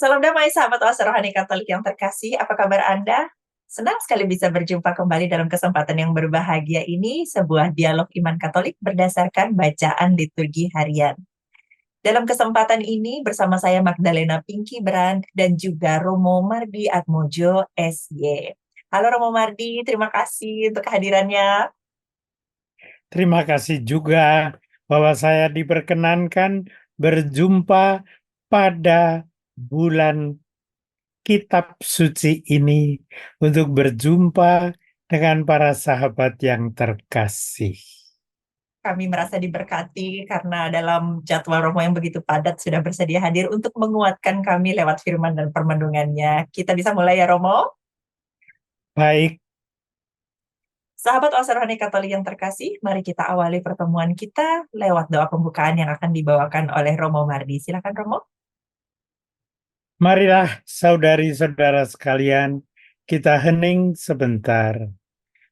Salam damai sahabat Oase Rohani Katolik yang terkasih, apa kabar Anda? Senang sekali bisa berjumpa kembali dalam kesempatan yang berbahagia ini, sebuah dialog iman Katolik berdasarkan bacaan liturgi harian. Dalam kesempatan ini bersama saya Magdalena Pinky Brand dan juga Romo Mardi Atmojo SY. Halo Romo Mardi, terima kasih untuk kehadirannya. Terima kasih juga bahwa saya diperkenankan berjumpa pada bulan Kitab Suci ini untuk berjumpa dengan para sahabat yang terkasih. Kami merasa diberkati karena dalam jadwal Romo yang begitu padat sudah bersedia hadir untuk menguatkan kami lewat firman dan permenungannya. Kita bisa mulai ya Romo? Baik, Sahabat Oase Rohani Katolik yang terkasih, mari kita awali pertemuan kita lewat doa pembukaan yang akan dibawakan oleh Romo Mardi. Silakan Romo. marilah saudari-saudara sekalian, kita hening sebentar,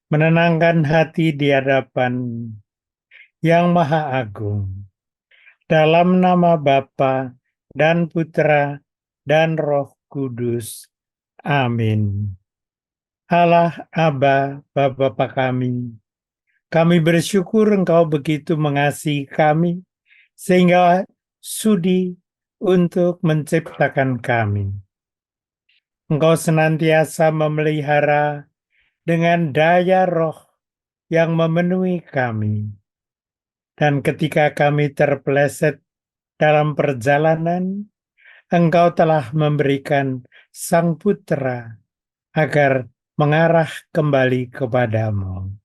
menenangkan hati di hadapan Yang Maha Agung. Dalam nama Bapa dan Putra dan Roh Kudus. Amin. Allah Aba, Bapa kami bersyukur Engkau begitu mengasihi kami, sehingga sudi untuk menciptakan kami. Engkau senantiasa memelihara dengan daya roh yang memenuhi kami. Dan ketika kami terpeleset dalam perjalanan, Engkau telah memberikan Sang Putra agar mengarah kembali kepadamu.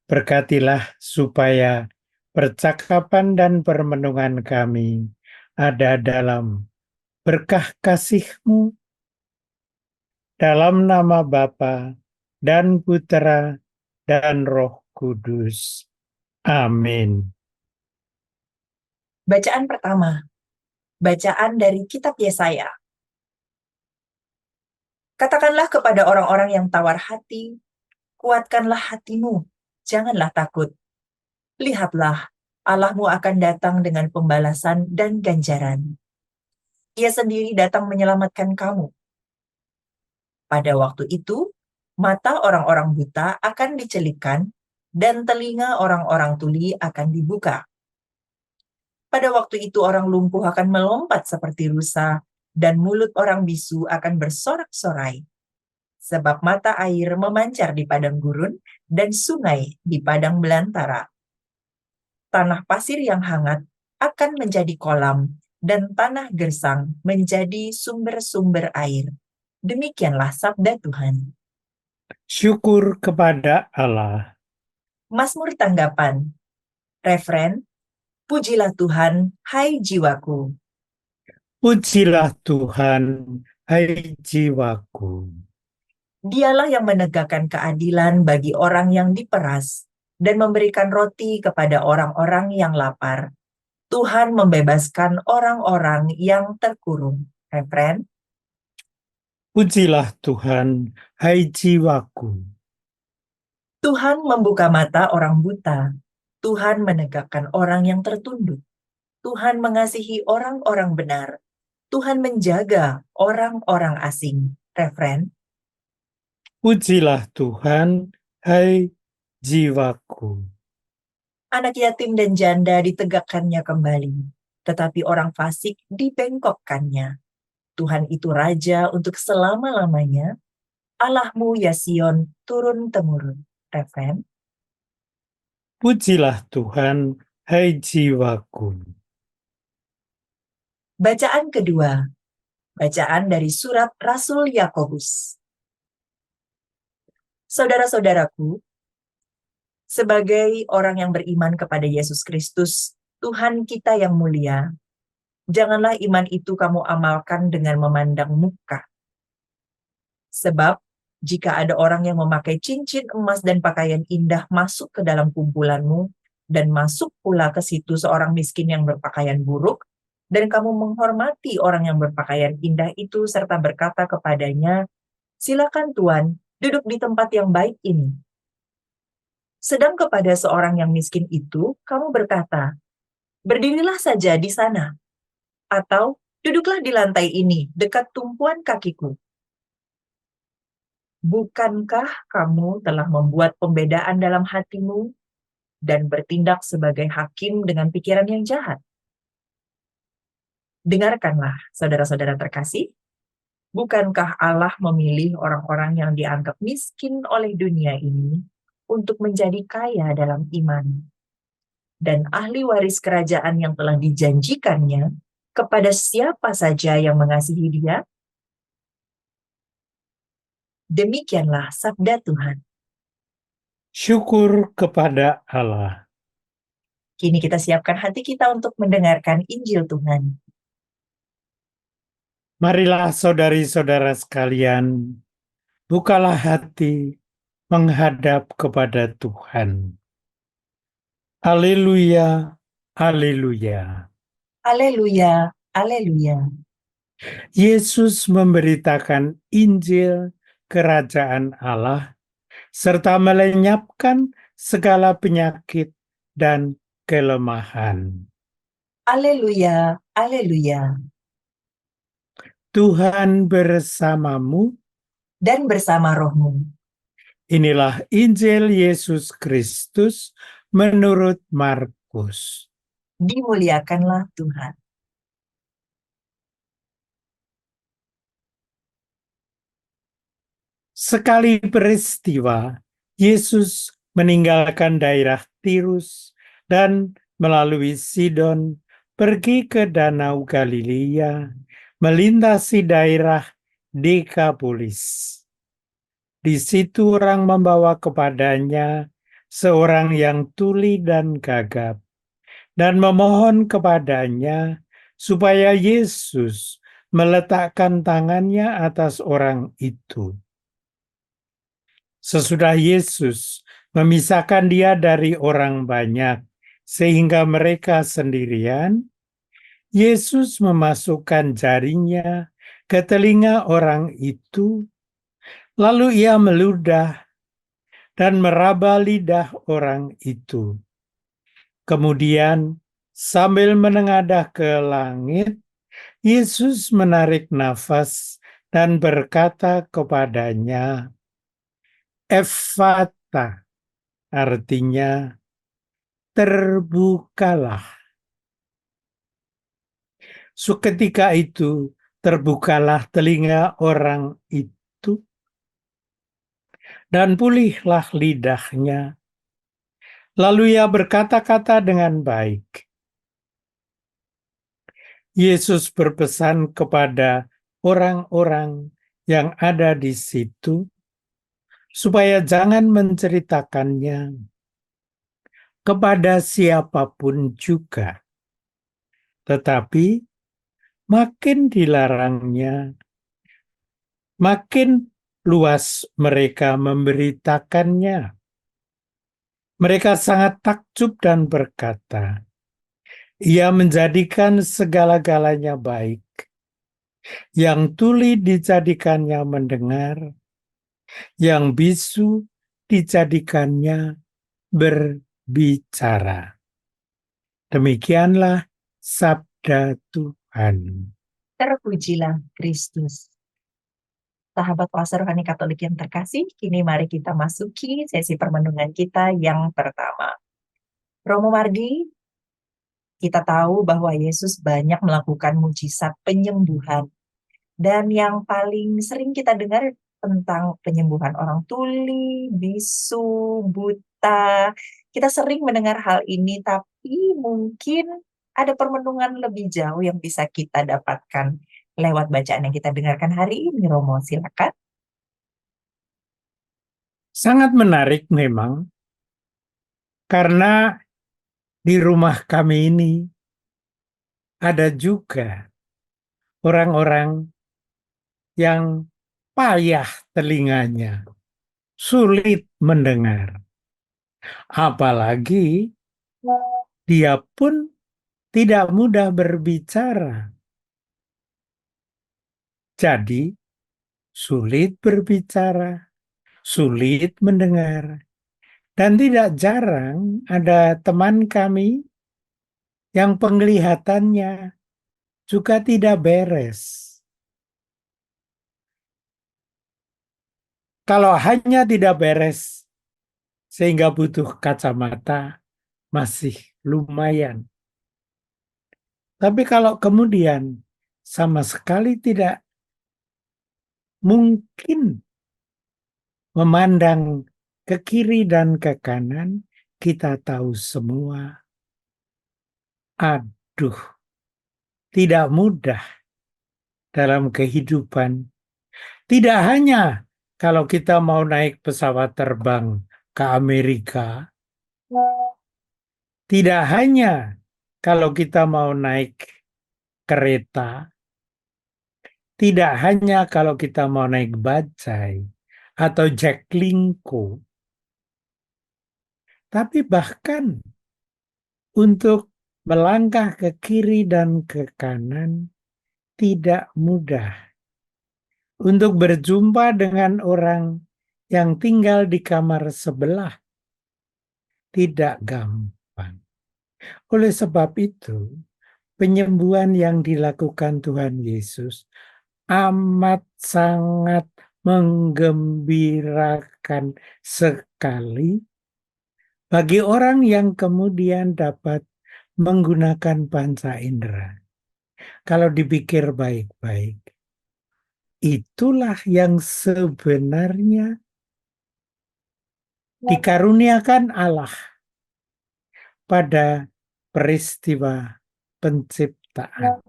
Berkatilah supaya percakapan dan permenungan kami ada dalam berkah kasih-Mu, dalam nama Bapa dan Putra dan Roh Kudus. Amin. Bacaan pertama, bacaan dari Kitab Yesaya. Katakanlah kepada orang-orang yang tawar hati, kuatkanlah hatimu, janganlah takut. Lihatlah, Allahmu akan datang dengan pembalasan dan ganjaran. Ia sendiri datang menyelamatkan kamu. Pada waktu itu, mata orang-orang buta akan dicelikkan dan telinga orang-orang tuli akan dibuka. Pada waktu itu orang lumpuh akan melompat seperti rusa, dan mulut orang bisu akan bersorak-sorai. Sebab mata air memancar di padang gurun, dan sungai di padang belantara. Tanah pasir yang hangat akan menjadi kolam, dan tanah gersang menjadi sumber-sumber air. Demikianlah sabda Tuhan. Syukur kepada Allah. Mazmur tanggapan. Refren, pujilah Tuhan, hai jiwaku. Pujilah Tuhan, hai jiwaku. Dialah yang menegakkan keadilan bagi orang yang diperas dan memberikan roti kepada orang-orang yang lapar. Tuhan membebaskan orang-orang yang terkurung. Refren, Pujilah Tuhan, hai jiwaku. Tuhan membuka mata orang buta. Tuhan menegakkan orang yang tertunduk. Tuhan mengasihi orang-orang benar. Tuhan menjaga orang-orang asing. Refren, Pujilah Tuhan, hai jiwaku. anak yatim dan janda ditegakkannya kembali, tetapi orang fasik dibengkokkannya. Tuhan itu Raja untuk selama-lamanya. Allahmu ya Sion turun-temurun. Refren, Pujilah Tuhan, hai jiwaku. bacaan kedua. Bacaan dari surat Rasul Yakobus. Saudara-saudaraku, sebagai orang yang beriman kepada Yesus Kristus, Tuhan kita yang mulia, janganlah iman itu kamu amalkan dengan memandang muka. Sebab, jika ada orang yang memakai cincin emas dan pakaian indah masuk ke dalam kumpulanmu, dan masuk pula ke situ seorang miskin yang berpakaian buruk, dan kamu menghormati orang yang berpakaian indah itu serta berkata kepadanya, silakan Tuan, duduk di tempat yang baik ini. Sedang kepada seorang yang miskin itu, kamu berkata, berdirilah saja di sana, atau Duduklah di lantai ini, dekat tumpuan kakiku. Bukankah kamu telah membuat pembedaan dalam hatimu dan bertindak sebagai hakim dengan pikiran yang jahat? Dengarkanlah, saudara-saudara terkasih, bukankah Allah memilih orang-orang yang dianggap miskin oleh dunia ini untuk menjadi kaya dalam iman dan ahli waris kerajaan yang telah dijanjikannya kepada siapa saja yang mengasihi Dia? Demikianlah sabda Tuhan. Syukur kepada Allah. Kini kita siapkan hati kita untuk mendengarkan Injil Tuhan. Marilah saudari-saudara sekalian, bukalah hati menghadap kepada Tuhan. Haleluya, haleluya. Haleluya, haleluya. Yesus memberitakan Injil Kerajaan Allah serta melenyapkan segala penyakit dan kelemahan. Haleluya, haleluya. Tuhan bersamamu. Dan bersama rohmu. Inilah Injil Yesus Kristus menurut Markus. Dimuliakanlah Tuhan. Sekali peristiwa, Yesus meninggalkan daerah Tirus dan melalui Sidon pergi ke Danau Galilea, melintasi daerah Dekapolis. Di situ orang membawa kepadanya seorang yang tuli dan gagap, dan memohon kepadanya supaya Yesus meletakkan tangannya atas orang itu. Sesudah Yesus memisahkan dia dari orang banyak, sehingga mereka sendirian, Yesus memasukkan jarinya ke telinga orang itu, lalu ia meludah dan meraba lidah orang itu. Kemudian, sambil menengadah ke langit, Yesus menarik nafas dan berkata kepadanya, Ephata, artinya terbukalah. Seketika itu terbukalah telinga orang itu dan pulihlah lidahnya. Lalu ia berkata-kata dengan baik. Yesus berpesan kepada orang-orang yang ada di situ supaya jangan menceritakannya kepada siapapun juga. Tetapi makin dilarangnya, makin luas mereka memberitakannya. Mereka sangat takjub dan berkata, Ia menjadikan segala-galanya baik. Yang tuli dijadikannya mendengar, yang bisu dijadikannya berbicara. Demikianlah sabda Tuhan. Terpujilah Kristus. Sahabat puasa rohani Katolik yang terkasih, kini mari kita masuki sesi permenungan kita yang pertama. Romo Mardi, kita tahu bahwa Yesus banyak melakukan mujizat penyembuhan. Dan yang paling sering kita dengar tentang penyembuhan orang tuli, bisu, buta. Kita sering mendengar hal ini, tapi mungkin ada permenungan lebih jauh yang bisa kita dapatkan lewat bacaan yang kita dengarkan hari ini, Romo. Silakan. Sangat menarik memang, karena di rumah kami ini ada juga orang-orang yang payah telinganya, sulit mendengar. Apalagi dia pun tidak mudah berbicara. Jadi, sulit berbicara, sulit mendengar. Dan tidak jarang ada teman kami yang penglihatannya juga tidak beres. Kalau hanya tidak beres sehingga butuh kacamata, masih lumayan. Tapi kalau kemudian sama sekali tidak mungkin memandang ke kiri dan ke kanan, kita tahu semua, aduh, tidak mudah dalam kehidupan. Tidak hanya kalau kita mau naik pesawat terbang ke Amerika, tidak hanya kalau kita mau naik kereta, tidak hanya kalau kita mau naik bajai atau Jaklingko, tapi bahkan untuk melangkah ke kiri dan ke kanan tidak mudah. Untuk berjumpa dengan orang yang tinggal di kamar sebelah tidak gampang. Oleh sebab itu, penyembuhan yang dilakukan Tuhan Yesus amat sangat menggembirakan sekali bagi orang yang kemudian dapat menggunakan panca indera. Kalau dipikir baik-baik, itulah yang sebenarnya dikaruniakan Allah pada peristiwa penciptaan.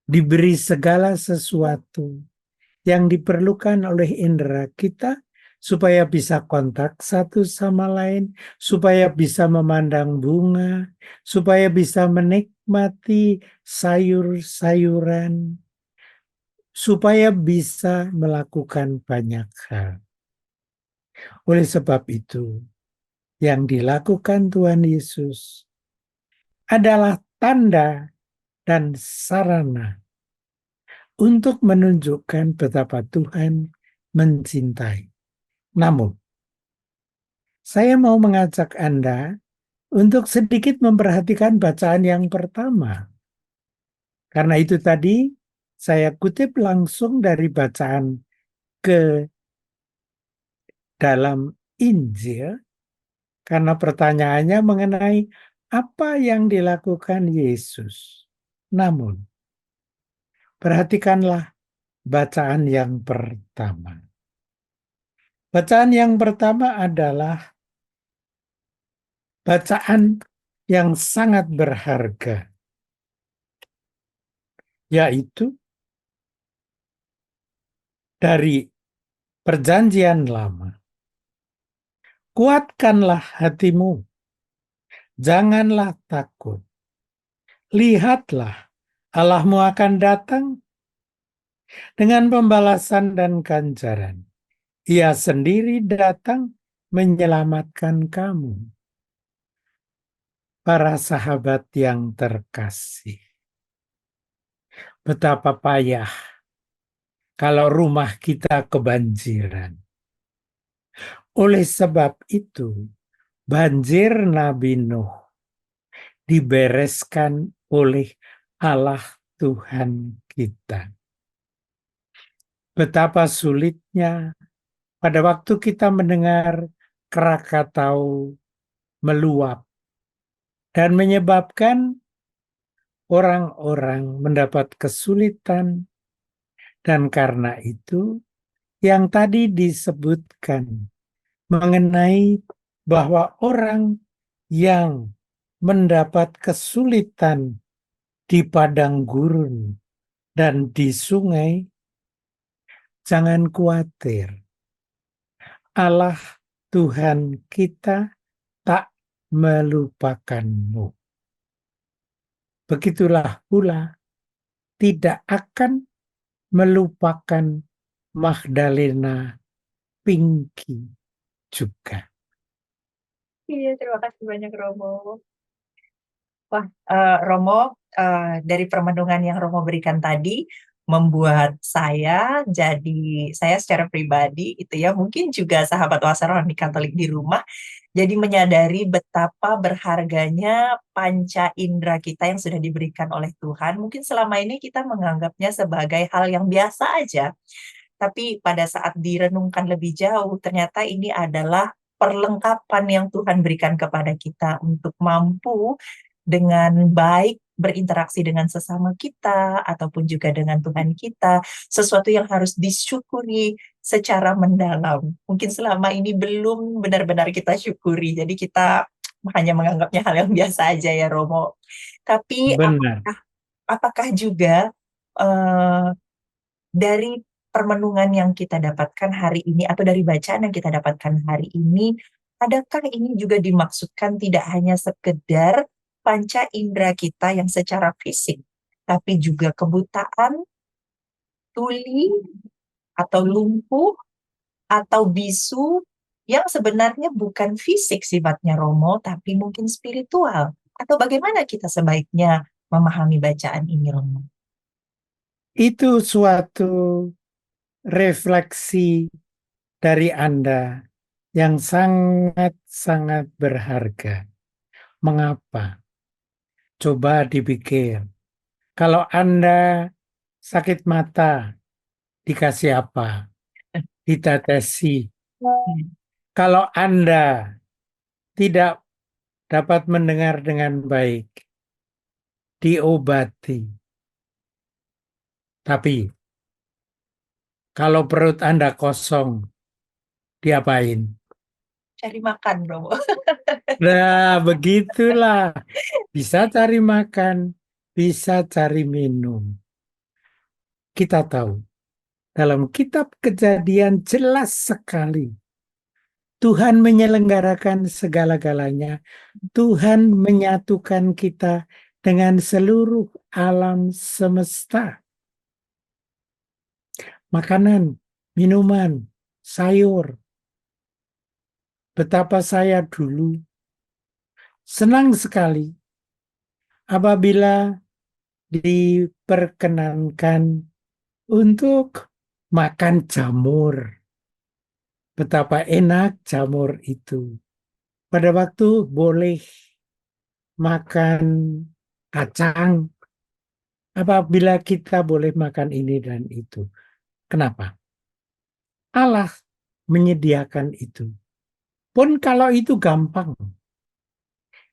Diberi segala sesuatu yang diperlukan oleh indera kita supaya bisa kontak satu sama lain, supaya bisa memandang bunga, supaya bisa menikmati sayur-sayuran, supaya bisa melakukan banyak hal. Oleh sebab itu, yang dilakukan Tuhan Yesus adalah tanda dan sarana untuk menunjukkan betapa Tuhan mencintai. Namun, saya mau mengajak Anda untuk sedikit memperhatikan bacaan yang pertama. Karena itu tadi saya kutip langsung dari bacaan ke dalam Injil, karena pertanyaannya mengenai apa yang dilakukan Yesus. Namun, perhatikanlah bacaan yang pertama. Bacaan yang pertama adalah bacaan yang sangat berharga, yaitu dari Perjanjian Lama. Kuatkanlah hatimu, janganlah takut. Lihatlah, Allahmu akan datang dengan pembalasan dan ganjaran. Ia sendiri datang menyelamatkan kamu. Para sahabat yang terkasih, betapa payah kalau rumah kita kebanjiran. Oleh sebab itu, banjir Nabi Nuh dibereskan oleh Allah Tuhan kita. Betapa sulitnya pada waktu kita mendengar Krakatau meluap dan menyebabkan orang-orang mendapat kesulitan, dan karena itu yang tadi disebutkan mengenai bahwa orang yang mendapat kesulitan di padang gurun dan di sungai, jangan khawatir. Allah Tuhan kita tak melupakanmu. Begitulah pula tidak akan melupakan Magdalena Pinky juga. Iya, terima kasih banyak Romo. Wah, Romo, dari permenungan yang Romo berikan tadi membuat saya secara pribadi itu ya, mungkin juga sahabat Wasa Rohani Katolik di rumah Jadi menyadari betapa berharganya panca indera kita yang sudah diberikan oleh Tuhan. Mungkin selama ini kita menganggapnya sebagai hal yang biasa aja. Tapi pada saat direnungkan lebih jauh, ternyata ini adalah perlengkapan yang Tuhan berikan kepada kita untuk mampu dengan baik berinteraksi dengan sesama kita ataupun juga dengan Tuhan kita, sesuatu yang harus disyukuri secara mendalam. Mungkin selama ini belum benar-benar kita syukuri, jadi kita hanya menganggapnya hal yang biasa aja ya Romo. Tapi Benar. apakah juga eh, dari permenungan yang kita dapatkan hari ini atau dari bacaan yang kita dapatkan hari ini, adakah ini juga dimaksudkan tidak hanya sekedar panca indera kita yang secara fisik, tapi juga kebutaan, tuli, atau lumpuh, atau bisu yang sebenarnya bukan fisik sifatnya Romo, tapi mungkin spiritual. Atau bagaimana kita sebaiknya memahami bacaan ini Romo? Itu suatu refleksi dari Anda yang sangat-sangat berharga. Mengapa? Coba dipikir. Kalau Anda sakit mata, dikasih apa? Ditetesi. Kalau Anda tidak dapat mendengar dengan baik, diobati. Tapi kalau perut Anda kosong, diapain? Cari makan Romo. Nah, begitulah. Bisa cari makan, bisa cari minum. Kita tahu, dalam kitab Kejadian jelas sekali Tuhan menyelenggarakan segala-galanya. Tuhan menyatukan kita dengan seluruh alam semesta. Makanan, minuman, sayur. Betapa saya dulu senang sekali apabila diperkenankan untuk makan jamur. Betapa enak jamur itu. Pada waktu boleh makan kacang, apabila kita boleh makan ini dan itu. Kenapa? Allah menyediakan itu. Pun kalau itu gampang.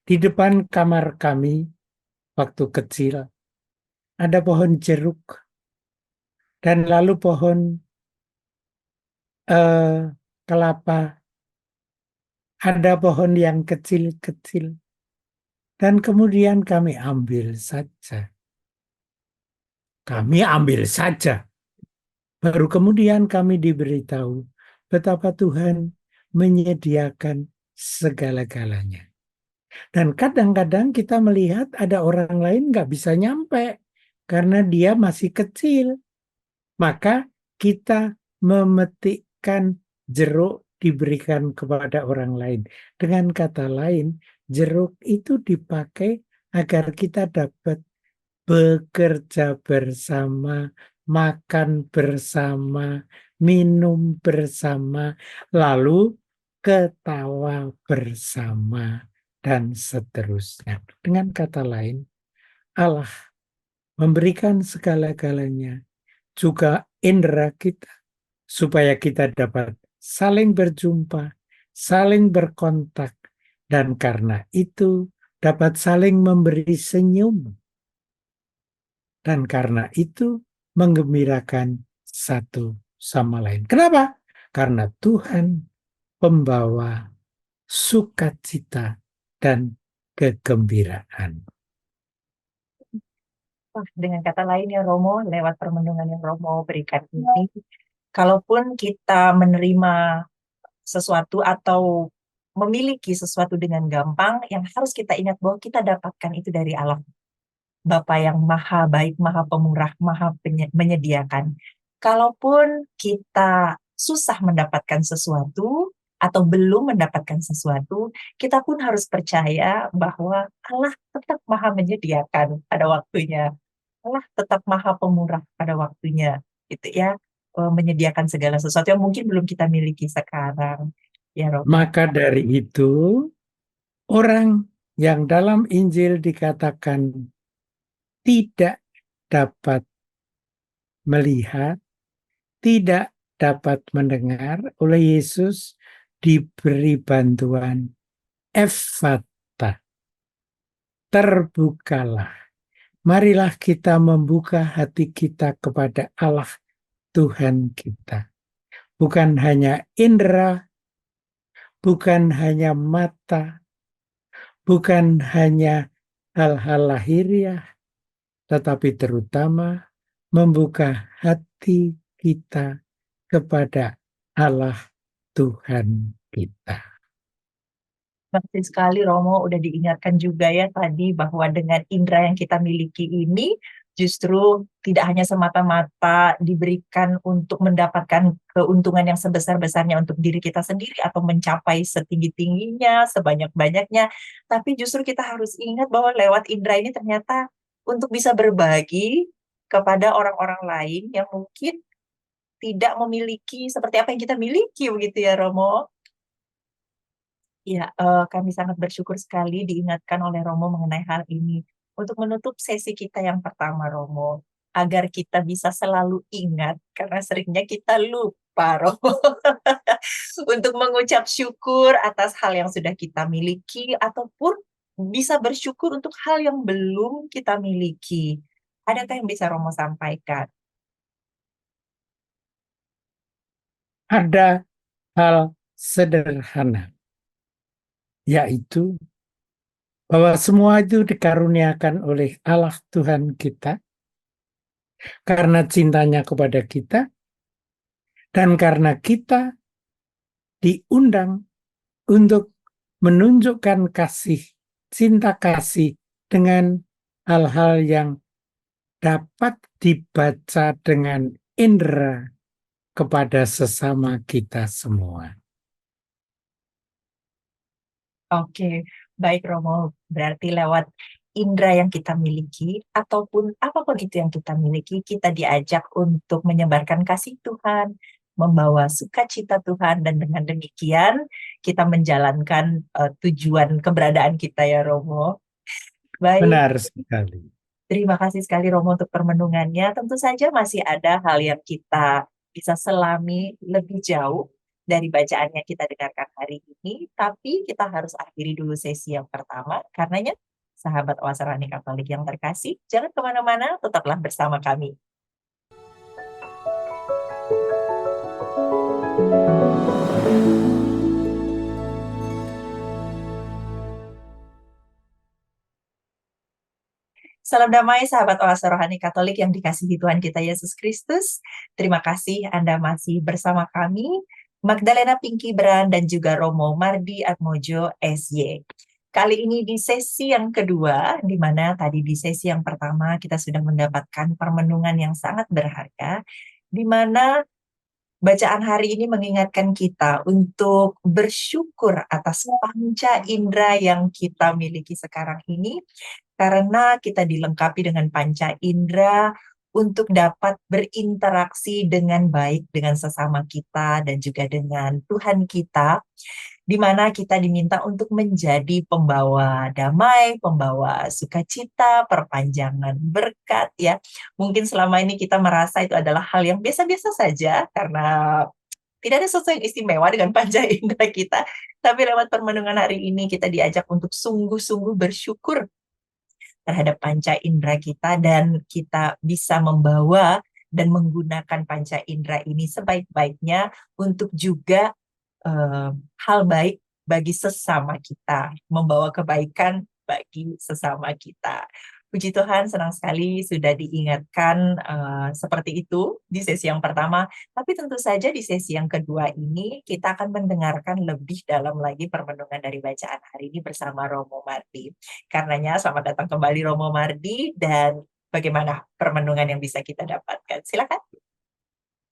Di depan kamar kami, waktu kecil, ada pohon jeruk. Dan lalu pohon kelapa. Ada pohon yang kecil-kecil. Dan kemudian kami ambil saja. Kami ambil saja. Baru kemudian kami diberitahu betapa Tuhan menyediakan segala-galanya. Dan kadang-kadang kita melihat ada orang lain nggak bisa nyampe karena dia masih kecil. Maka kita memetikkan jeruk diberikan kepada orang lain. Dengan kata lain, jeruk itu dipakai agar kita dapat bekerja bersama, makan bersama, minum bersama, lalu ketawa bersama, dan seterusnya. Dengan kata lain, Allah memberikan segala-galanya, juga indera kita, supaya kita dapat saling berjumpa, saling berkontak, dan karena itu dapat saling memberi senyum. Dan karena itu menggembirakan satu sama lain. Kenapa? Karena Tuhan pembawa sukacita dan kegembiraan. Wah, dengan kata lain ya Romo, lewat permenungan yang Romo berikan ini, kalaupun kita menerima sesuatu atau memiliki sesuatu dengan gampang, yang harus kita ingat bahwa kita dapatkan itu dari Allah. Bapa yang maha baik, maha pemurah, maha menyediakan. Kalaupun kita susah mendapatkan sesuatu atau belum mendapatkan sesuatu, kita pun harus percaya bahwa Allah tetap maha menyediakan pada waktunya. Allah tetap maha pemurah pada waktunya, gitu ya, menyediakan segala sesuatu yang mungkin belum kita miliki sekarang. Ya Romo. Maka dari itu, orang yang dalam Injil dikatakan tidak dapat melihat, tidak dapat mendengar, oleh Yesus diberi bantuan Effatha, terbukalah. Marilah kita membuka hati kita kepada Allah Tuhan kita. Bukan hanya indera, bukan hanya mata, bukan hanya hal-hal lahiriah, tetapi terutama membuka hati kita kepada Allah Tuhan kita. Terima sekali Romo udah diingatkan juga ya tadi bahwa dengan indera yang kita miliki ini justru tidak hanya semata-mata diberikan untuk mendapatkan keuntungan yang sebesar-besarnya untuk diri kita sendiri atau mencapai setinggi-tingginya, sebanyak-banyaknya, tapi justru kita harus ingat bahwa lewat indera ini ternyata untuk bisa berbagi kepada orang-orang lain yang mungkin tidak memiliki seperti apa yang kita miliki begitu ya Romo. Ya, kami sangat bersyukur sekali diingatkan oleh Romo mengenai hal ini. Untuk menutup sesi kita yang pertama, Romo, agar kita bisa selalu ingat, karena seringnya kita lupa, Romo, untuk mengucap syukur atas hal yang sudah kita miliki, ataupun bisa bersyukur untuk hal yang belum kita miliki. Adakah yang bisa Romo sampaikan? Ada hal sederhana, yaitu bahwa semua itu dikaruniakan oleh Allah Tuhan kita karena cintanya kepada kita dan karena kita diundang untuk menunjukkan kasih, cinta kasih dengan hal-hal yang dapat dibaca dengan indera kepada sesama kita semua. Oke, baik Romo. Berarti lewat indera yang kita miliki, ataupun apapun itu yang kita miliki, kita diajak untuk menyebarkan kasih Tuhan, membawa sukacita Tuhan, dan dengan demikian kita menjalankan tujuan keberadaan kita ya Romo. Baik, Benar sekali. terima kasih sekali Romo untuk permenungannya. Tentu saja masih ada hal yang kita bisa selami lebih jauh dari bacaan yang kita dengarkan hari ini, tapi kita harus akhiri dulu sesi yang pertama. Karenanya, sahabat Wasarani Katolik yang terkasih, jangan kemana-mana, tetaplah bersama kami. Salam damai sahabat Oase Rohani Katolik yang dikasihi Tuhan kita Yesus Kristus. Terima kasih Anda masih bersama kami, Magdalena Pinky Bran dan juga Romo Mardi Atmojo SY. Kali ini di sesi yang kedua, di mana tadi di sesi yang pertama kita sudah mendapatkan permenungan yang sangat berharga, di mana bacaan hari ini mengingatkan kita untuk bersyukur atas panca indera yang kita miliki sekarang ini, karena kita dilengkapi dengan panca indera untuk dapat berinteraksi dengan baik dengan sesama kita dan juga dengan Tuhan kita, di mana kita diminta untuk menjadi pembawa damai, pembawa sukacita, perpanjangan berkat ya. Mungkin selama ini kita merasa itu adalah hal yang biasa-biasa saja karena tidak ada sesuatu yang istimewa dengan panca indera kita, tapi lewat permenungan hari ini kita diajak untuk sungguh-sungguh bersyukur terhadap panca indera kita dan kita bisa membawa dan menggunakan panca indera ini sebaik-baiknya untuk juga hal baik bagi sesama kita, membawa kebaikan bagi sesama kita. Puji Tuhan, senang sekali sudah diingatkan seperti itu di sesi yang pertama. Tapi tentu saja di sesi yang kedua ini kita akan mendengarkan lebih dalam lagi permenungan dari bacaan hari ini bersama Romo Mardi. Karenanya selamat datang kembali Romo Mardi, dan bagaimana permenungan yang bisa kita dapatkan. Silakan.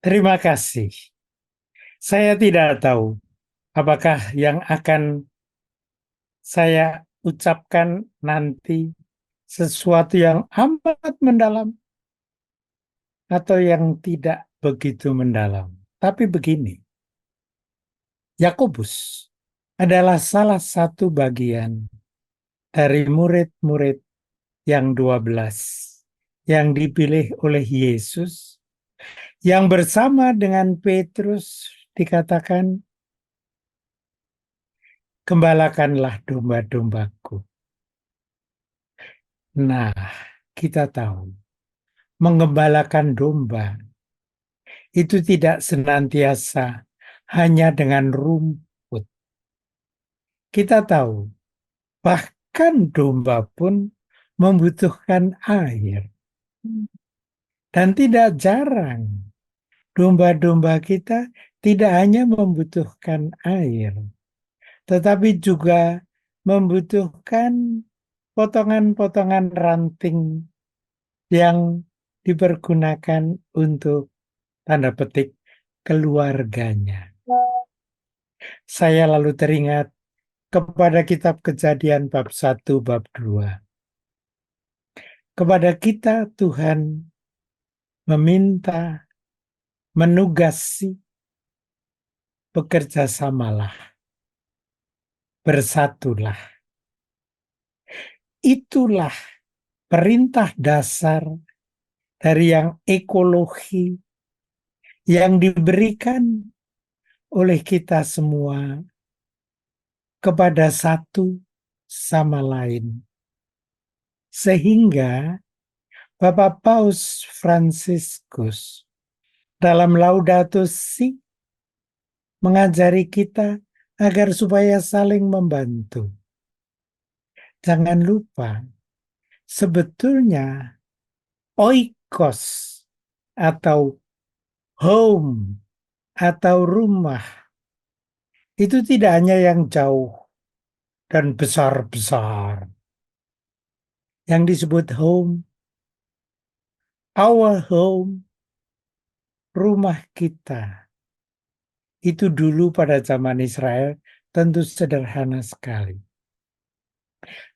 Terima kasih. Saya tidak tahu apakah yang akan saya ucapkan nanti sesuatu yang amat mendalam atau yang tidak begitu mendalam. Tapi begini, Yakobus adalah salah satu bagian dari murid-murid yang 12 yang dipilih oleh Yesus, yang bersama dengan Petrus dikatakan, "Gembalakanlah domba-dombaku." Nah, kita tahu, menggembalakan domba itu tidak senantiasa hanya dengan rumput. Kita tahu, bahkan domba pun membutuhkan air. Dan tidak jarang, domba-domba kita tidak hanya membutuhkan air, tetapi juga membutuhkan potongan-potongan ranting yang dipergunakan untuk tanda petik keluarganya. Saya lalu teringat kepada kitab Kejadian bab 1, bab 2. Kepada kita Tuhan meminta, menugasi, bekerja samalah, bersatulah. Itulah perintah dasar dari yang ekologi yang diberikan oleh kita semua kepada satu sama lain. Sehingga Bapak Paus Fransiskus dalam Laudato Si mengajari kita agar supaya saling membantu. Jangan lupa, sebetulnya oikos atau home atau rumah itu tidak hanya yang jauh dan besar-besar. Yang disebut home, our home, rumah kita. Itu dulu pada zaman Israel tentu sederhana sekali.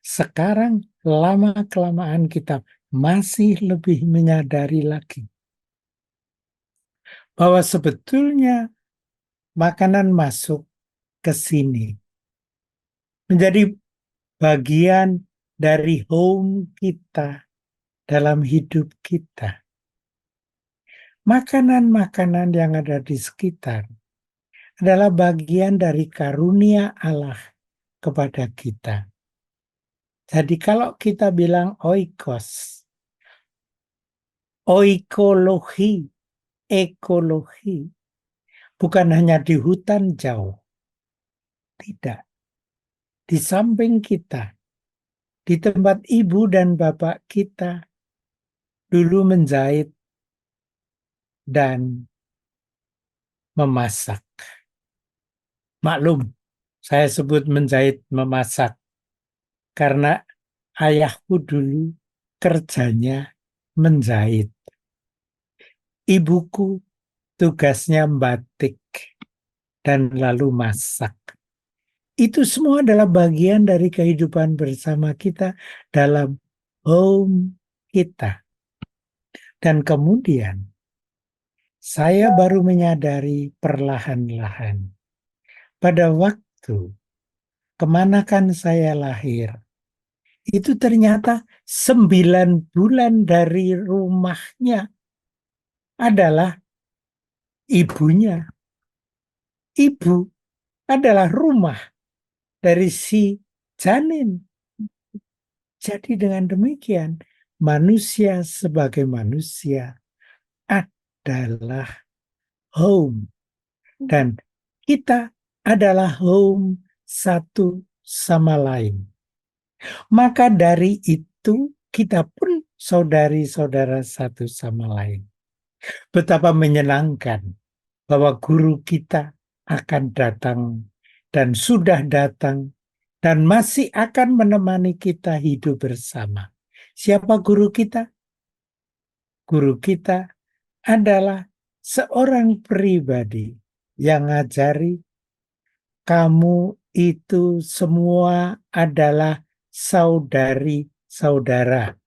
Sekarang lama-kelamaan kita masih lebih menyadari lagi bahwa sebetulnya makanan masuk ke sini menjadi bagian dari home kita dalam hidup kita. Makanan-makanan yang ada di sekitar adalah bagian dari karunia Allah kepada kita. Jadi kalau kita bilang oikos, oikologi, ekologi, bukan hanya di hutan jauh. Tidak. Di samping kita, di tempat ibu dan bapak kita dulu menjahit dan memasak. Maklum, saya sebut menjahit memasak karena ayahku dulu kerjanya menjahit. Ibuku tugasnya batik dan lalu masak. Itu semua adalah bagian dari kehidupan bersama kita dalam home kita. Dan kemudian saya baru menyadari perlahan-lahan pada waktu kemanakan saya lahir, itu ternyata 9 bulan dari rumahnya adalah ibunya. Ibu adalah rumah dari si janin. Jadi dengan demikian, manusia sebagai manusia adalah home. Dan kita adalah home satu sama lain. Maka dari itu kita pun saudari-saudara satu sama lain. Betapa menyenangkan bahwa guru kita akan datang dan sudah datang dan masih akan menemani kita hidup bersama. Siapa guru kita? Guru kita adalah seorang pribadi yang ngajari kamu itu semua adalah saudari-saudara.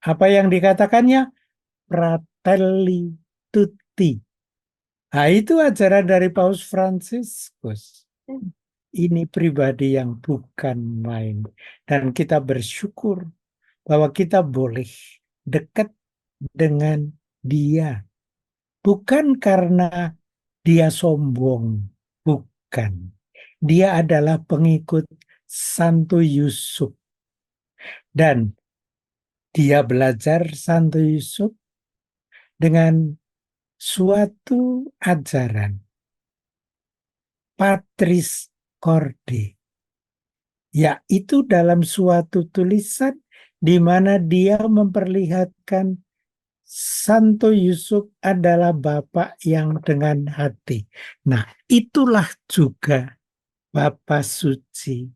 Apa yang dikatakannya? Fratelli tutti. Nah, itu ajaran dari Paus Fransiskus. Hmm. Ini pribadi yang bukan main. Dan kita bersyukur bahwa kita boleh dekat dengan dia. Bukan karena dia sombong. Bukan. Dia adalah pengikut Santo Yusuf. Dan dia belajar Santo Yusuf dengan suatu ajaran. Patris Corde. Yaitu dalam suatu tulisan di mana dia memperlihatkan Santo Yusuf adalah Bapak yang dengan hati. Nah, itulah juga Bapak Suci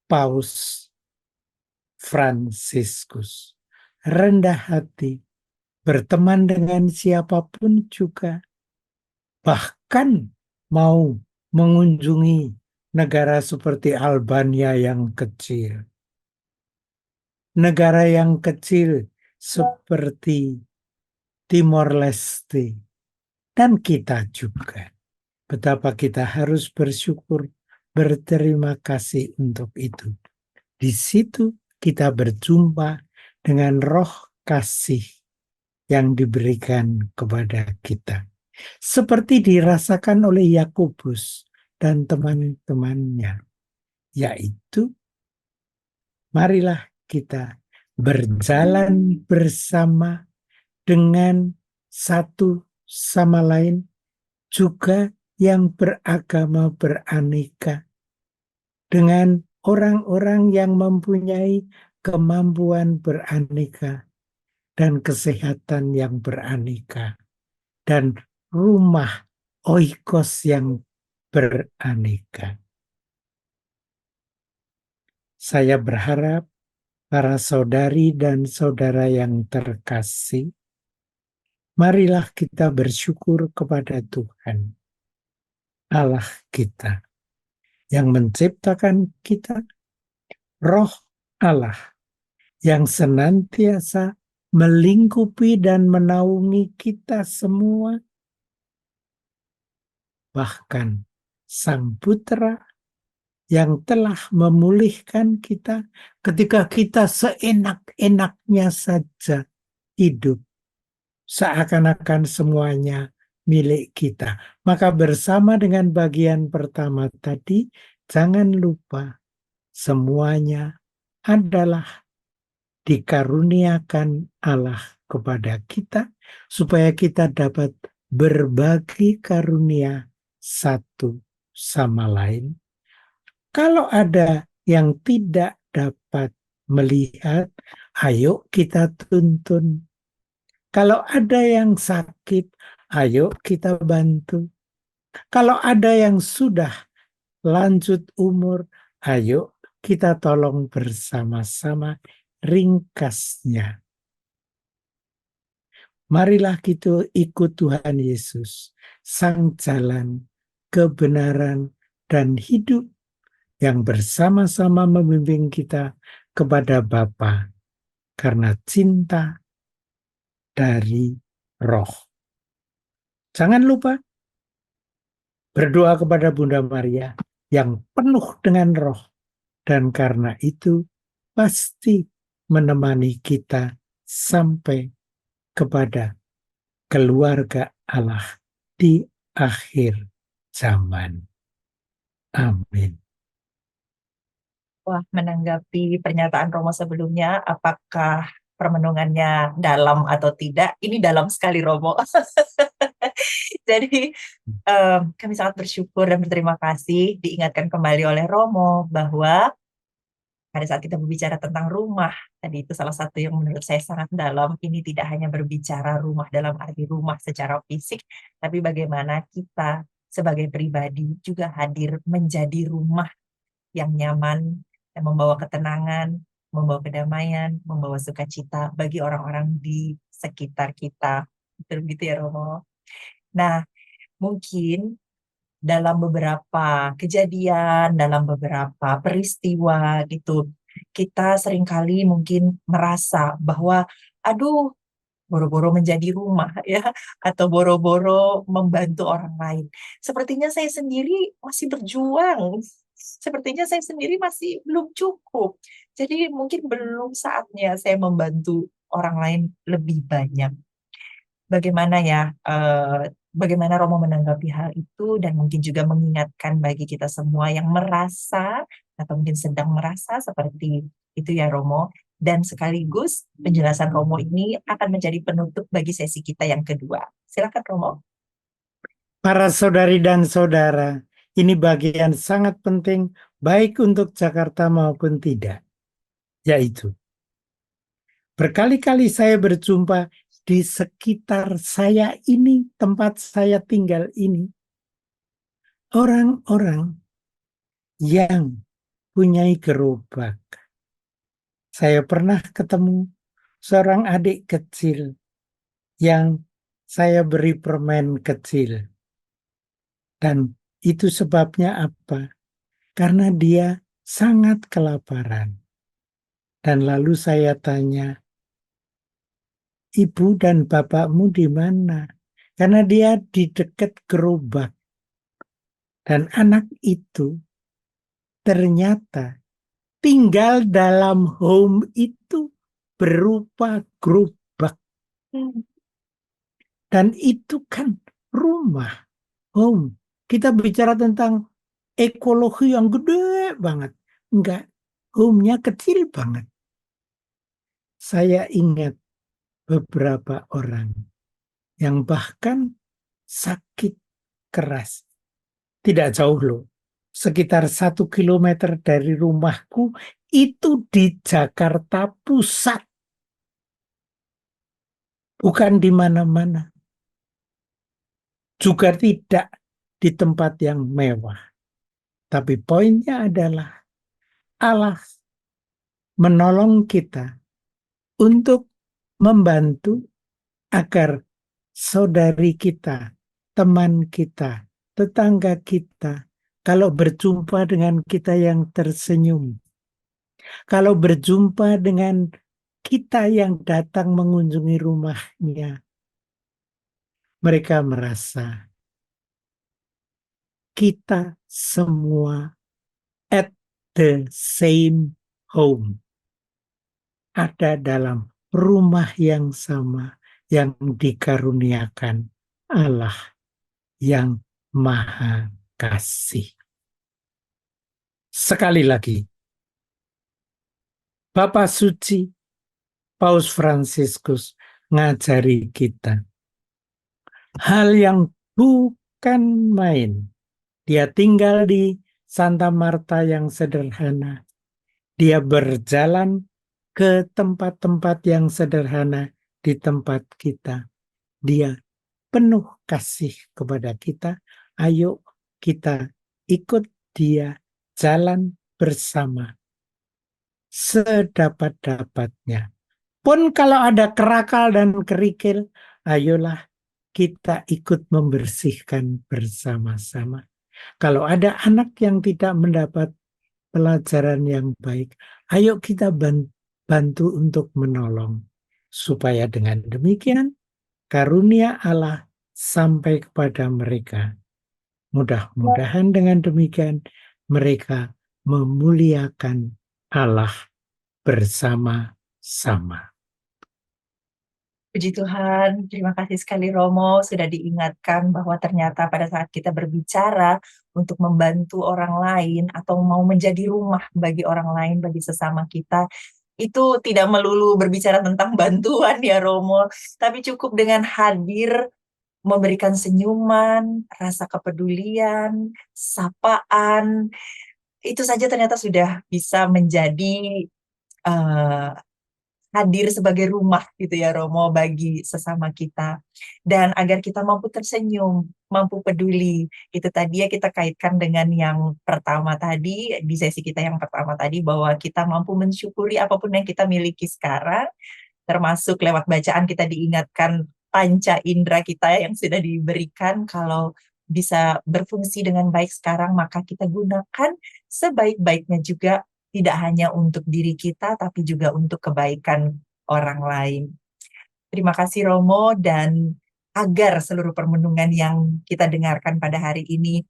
Paus Fransiskus. Rendah hati, berteman dengan siapapun juga. Bahkan mau mengunjungi negara seperti Albania yang kecil. Negara yang kecil seperti Timor Leste. Dan kita juga. Betapa kita harus bersyukur, berterima kasih untuk itu. Di situ kita berjumpa dengan roh kasih yang diberikan kepada kita. Seperti dirasakan oleh Yakobus dan teman-temannya. Yaitu, marilah kita berjalan bersama dengan satu sama lain, juga yang beragama beraneka, dengan orang-orang yang mempunyai kemampuan beraneka dan kesehatan yang beraneka, dan rumah oikos yang beraneka. Saya berharap para saudari dan saudara yang terkasih, marilah kita bersyukur kepada Tuhan, Allah kita, yang menciptakan kita, Roh Allah yang senantiasa melingkupi dan menaungi kita semua, bahkan Sang Putra yang telah memulihkan kita ketika kita seenak-enaknya saja hidup, seakan-akan semuanya milik kita. Maka bersama dengan bagian pertama tadi, jangan lupa semuanya adalah dikaruniakan Allah kepada kita, supaya kita dapat berbagi karunia satu sama lain. Kalau ada yang tidak dapat melihat, ayo kita tuntun. Kalau ada yang sakit, ayo kita bantu. Kalau ada yang sudah lanjut umur, ayo kita tolong bersama-sama. Ringkasnya, marilah kita ikut Tuhan Yesus, Sang Jalan, Kebenaran, dan Hidup, yang bersama-sama membimbing kita kepada Bapa karena cinta dari Roh. Jangan lupa berdoa kepada Bunda Maria yang penuh dengan Roh, dan karena itu pasti menemani kita sampai kepada keluarga Allah di akhir zaman. Amin. Wah, menanggapi pernyataan Romo sebelumnya, apakah permenungannya dalam atau tidak? Ini dalam sekali, Romo. Jadi, kami sangat bersyukur dan berterima kasih diingatkan kembali oleh Romo bahwa pada saat kita berbicara tentang rumah, tadi itu salah satu yang menurut saya sangat dalam. Ini tidak hanya berbicara rumah dalam arti rumah secara fisik, tapi bagaimana kita sebagai pribadi juga hadir menjadi rumah yang nyaman, yang membawa ketenangan, membawa kedamaian, membawa sukacita bagi orang-orang di sekitar kita. Betul gitu ya, Romo? Nah, mungkin dalam beberapa kejadian, dalam beberapa peristiwa gitu, kita seringkali mungkin merasa bahwa, aduh, boro-boro menjadi rumah ya, atau boro-boro membantu orang lain. Sepertinya saya sendiri masih berjuang. Sepertinya saya sendiri masih belum cukup. Jadi mungkin belum saatnya saya membantu orang lain lebih banyak. Bagaimana ya, bagaimana Romo menanggapi hal itu dan mungkin juga mengingatkan bagi kita semua yang merasa atau mungkin sedang merasa seperti itu ya Romo. Dan sekaligus penjelasan Romo ini akan menjadi penutup bagi sesi kita yang kedua. Silakan Romo. Para saudari dan saudara, ini bagian sangat penting baik untuk Jakarta maupun tidak, yaitu berkali-kali saya berjumpa di sekitar saya ini, tempat saya tinggal ini, orang-orang yang punya gerobak. Saya pernah ketemu seorang adik kecil yang saya beri permen kecil. Dan itu sebabnya apa? Karena dia sangat kelaparan. Dan lalu saya tanya, ibu dan bapakmu di mana? Karena dia di dekat gerobak. Dan anak itu ternyata tinggal dalam home itu berupa gerobak. Dan itu kan rumah, home. Kita bicara tentang ekologi yang gede banget. Enggak, home-nya kecil banget. Saya ingat beberapa orang yang bahkan sakit keras. Tidak jauh loh. Sekitar 1 kilometer dari rumahku itu di Jakarta Pusat. Bukan di mana-mana. Juga tidak di tempat yang mewah. Tapi poinnya adalah Allah menolong kita untuk membantu agar saudari kita, teman kita, tetangga kita, kalau berjumpa dengan kita yang tersenyum, kalau berjumpa dengan kita yang datang mengunjungi rumahnya, mereka merasa kita semua at the same home. Ada dalam rumah yang sama yang dikaruniakan Allah yang Maha Kasih. Sekali lagi, Bapak Suci Paus Fransiskus ngajari kita hal yang bukan main. Dia tinggal di Santa Marta yang sederhana. Dia berjalan ke tempat-tempat yang sederhana di tempat kita. Dia penuh kasih kepada kita. Ayo kita ikut dia jalan bersama sedapat-dapatnya. Pun kalau ada kerakal dan kerikil, ayolah kita ikut membersihkan bersama-sama. Kalau ada anak yang tidak mendapat pelajaran yang baik, ayo kita bantu untuk menolong. Supaya dengan demikian, karunia Allah sampai kepada mereka. Mudah-mudahan dengan demikian, mereka memuliakan Allah bersama-sama. Puji Tuhan, terima kasih sekali Romo sudah diingatkan bahwa ternyata pada saat kita berbicara untuk membantu orang lain atau mau menjadi rumah bagi orang lain, bagi sesama kita, itu tidak melulu berbicara tentang bantuan ya Romo, tapi cukup dengan hadir, memberikan senyuman, rasa kepedulian, sapaan, itu saja ternyata sudah bisa menjadi eh, hadir sebagai rumah gitu ya Romo bagi sesama kita. Dan agar kita mampu tersenyum, mampu peduli. Itu tadi ya kita kaitkan dengan yang pertama tadi, di sesi kita yang pertama tadi, bahwa kita mampu mensyukuri apapun yang kita miliki sekarang, termasuk lewat bacaan kita diingatkan panca indera kita yang sudah diberikan, kalau bisa berfungsi dengan baik sekarang, maka kita gunakan sebaik-baiknya juga, tidak hanya untuk diri kita, tapi juga untuk kebaikan orang lain. Terima kasih Romo, dan agar seluruh permenungan yang kita dengarkan pada hari ini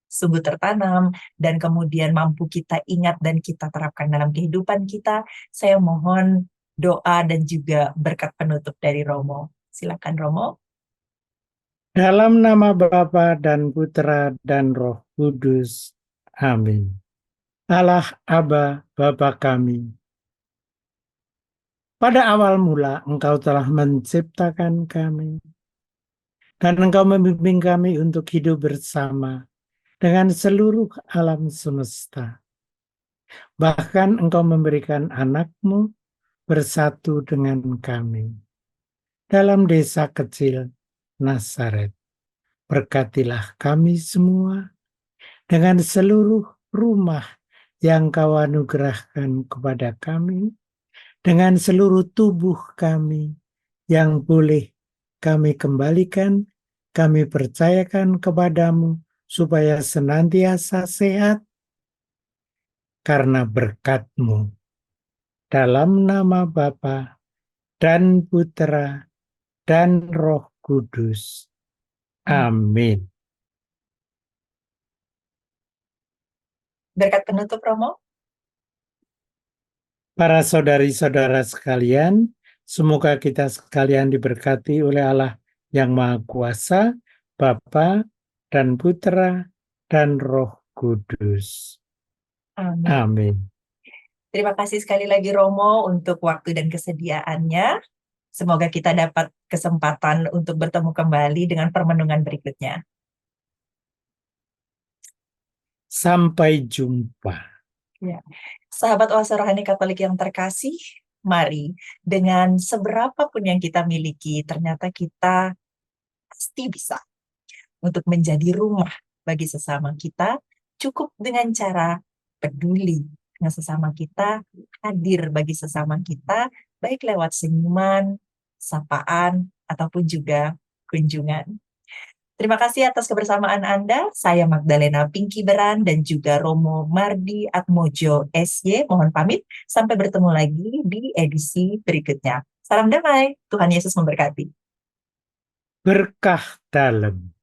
sungguh tertanam dan kemudian mampu kita ingat dan kita terapkan dalam kehidupan kita, saya mohon doa dan juga berkat penutup dari Romo. Silakan Romo. Dalam nama Bapa dan Putra dan Roh Kudus. Amin. Allah Aba Bapa kami, pada awal mula Engkau telah menciptakan kami, dan Engkau membimbing kami untuk hidup bersama dengan seluruh alam semesta. Bahkan Engkau memberikan anak-Mu bersatu dengan kami. Dalam desa kecil Nazaret, berkatilah kami semua dengan seluruh rumah yang Kau anugerahkan kepada kami, dengan seluruh tubuh kami yang boleh kami kembalikan, kami percayakan kepadamu supaya senantiasa sehat karena berkat-Mu. Dalam nama Bapa dan Putra dan Roh Kudus. Amin. Berkat penutup Romo. Para saudari-saudara sekalian, semoga kita sekalian diberkati oleh Allah yang Maha Kuasa, Bapa dan Putra dan Roh Kudus. Amin. Amin. Terima kasih sekali lagi Romo untuk waktu dan kesediaannya. Semoga kita dapat kesempatan untuk bertemu kembali dengan permenungan berikutnya. Sampai jumpa. Ya. Sahabat Oase Rohani Katolik yang terkasih, mari dengan seberapa pun yang kita miliki, ternyata kita pasti bisa untuk menjadi rumah bagi sesama kita, cukup dengan cara peduli dengan sesama kita, hadir bagi sesama kita, baik lewat senyuman, sapaan, ataupun juga kunjungan. Terima kasih atas kebersamaan Anda. Saya Magdalena Pinky Beran dan juga Romo Mardi Atmojo SY. Mohon pamit. Sampai bertemu lagi di edisi berikutnya. Salam damai. Tuhan Yesus memberkati. Berkah dalam.